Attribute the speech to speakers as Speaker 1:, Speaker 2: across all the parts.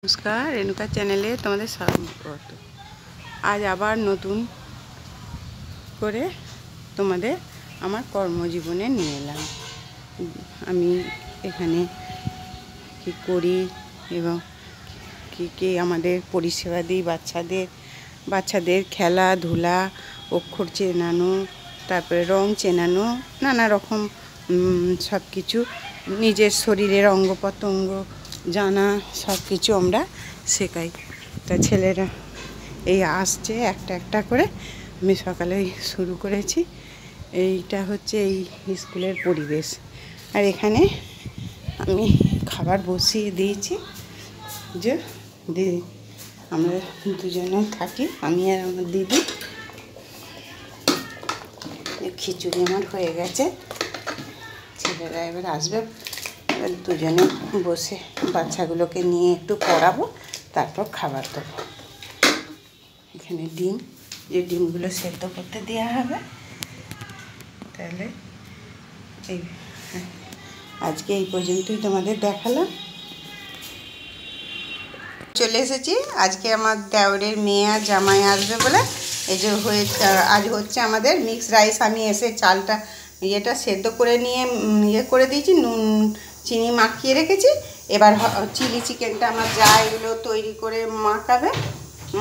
Speaker 1: নমস্কার, রেণুকা চ্যানেলে তোমাদের স্বাগত। আজ আবার নতুন করে তোমাদের আমার কর্মজীবনে নিয়ে এলাম। আমি এখানে কি করি এবং কি আমাদের পরিষেবা দিই বাচ্চাদের খেলাধুলা, অক্ষর চেনানো, তারপরে রং চেনানো, নানা রকম সব কিছু, নিজের শরীরের অঙ্গ প্রত্যঙ্গ জানা সব কিছু আমরা শেখাই। তা ছেলেরা এই আসছে একটা একটা করে, আমি সকালে শুরু করেছি। এইটা হচ্ছে এই স্কুলের পরিবেশ। আর এখানে আমি খাবার বসিয়ে দিয়েছি, যে দিদি আমরা দুজনে থাকি, আমি আর আমার দিদি। খিচুড়ি আমার হয়ে গেছে, ছেলেরা এবার আসবে, এবার দুজনে বসে বাচ্চাগুলোকে নিয়ে একটু পড়াবো, তারপর খাবার দেবো। এখানে ডিম, যে ডিমগুলো সেদ্ধ করতে দেওয়া হবে। তাহলে এই আজকে এই পর্যন্তই তোমাদের দেখালাম। চলে এসেছি, আজকে আমার দেওরের মেয়ে আর জামাই আসবে বলে এই যে আজ হচ্ছে আমাদের মিক্স রাইস। আমি এসে চালটা সেদ্ধ করে নিয়ে করে দিয়েছি, নুন চিনি মাখিয়ে রেখেছি। এবার চিলি চিকেনটা আমার যা এগুলো তৈরি করে মাখাবে।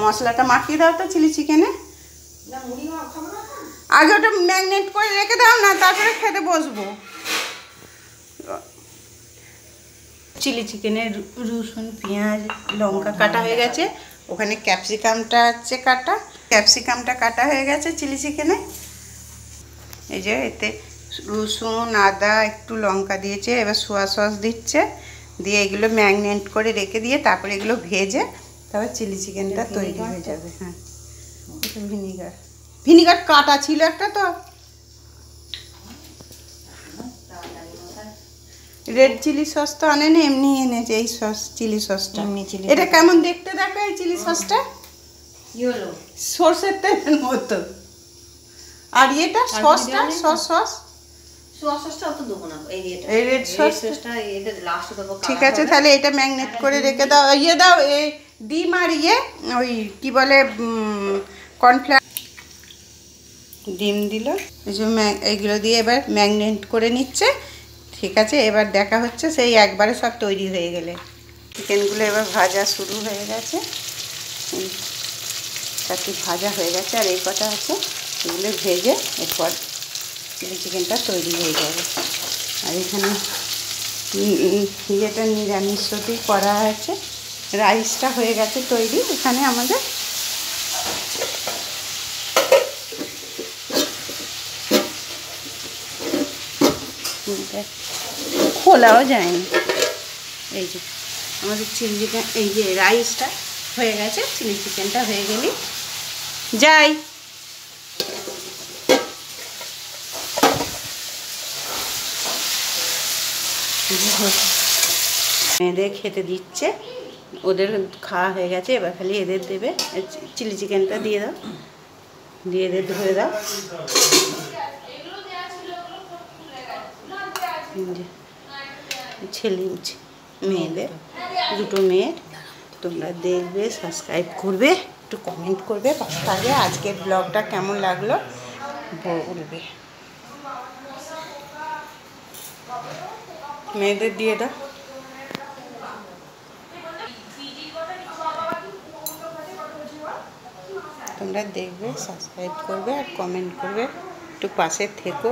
Speaker 1: মশলাটা মাখিয়ে দাও তো চিলি চিকেনে, আগে ওটা ম্যারিনেট করে রেখে দাও না, তারপরে খেতে বসবো। চিলি চিকেনে রসুন, পেঁয়াজ, লঙ্কা কাটা হয়ে গেছে। ওখানে ক্যাপসিকামটা আছে কাটা, ক্যাপসিকামটা কাটা হয়ে গেছে চিলি চিকেনে। এই যে এতে রসুন, আদা, একটু লঙ্কা দিয়েছে। এবার সোয়া সস দিচ্ছে, দিয়ে এগুলো ম্যারিনেট করে রেখে দিয়ে তারপরে এগুলো ভেজে তারপর চিলি চিকেনটা তৈরি হয়ে যাবে। হ্যাঁ, ভিনিগার কাটা ছিল একটা, তো রেড চিলি সস তো আনেনি, এমনি এনেছে এই সস, চিলি সসটা। এটা কেমন দেখতে দেখো, এই চিলি সসটা সর্ষের তেলের মতো। আর এটা সসটা ঠিক আছে, তাহলে এটা ম্যারিনেট করে রেখে দাও। দাও এই ডিম আর ওই কি বলে কর্নফ্লাওয়ার, ডিম দিল। এই যে এইগুলো দিয়ে এবার ম্যারিনেট করে নিচ্ছে। ঠিক আছে, এবার দেখা হচ্ছে সেই একবারে সব তৈরি হয়ে গেলে। চিকেনগুলো এবার ভাজা শুরু হয়ে গেছে, চারটি ভাজা হয়ে গেছে, আর এই কটা আছে, এগুলো ভেজে এরপর চিলি চিকেনটা তৈরি হয়ে যাবে। আর এখানে নিরামিষতেই করা আছে, রাইসটা হয়ে গেছে তৈরি। এখানে আমাদের খোলাও যায়নি। এই যে আমাদের চিলি চিকেন, এই যে রাইসটা হয়ে গেছে, চিলি চিকেনটা হয়ে গেলি যাই। মেয়েদের খেতে দিচ্ছে, ওদের খাওয়া হয়ে গেছে, এবার খালি এদের দেবে। চিলি চিকেনটা দিয়ে দাও, দিয়ে এদের ধরে দাও। ছেলে মেয়েদের, দুটো মেয়ের। তোমরা দেখবে, সাবস্ক্রাইব করবে, একটু কমেন্ট করবে পাশে। আজকের ব্লগটা কেমন লাগলো বলবে। মেয়েদের দিয়ে দাও। তোমরা দেখবে, সাবস্ক্রাইব করবে আর কমেন্ট করবে, একটু পাশে থেকো।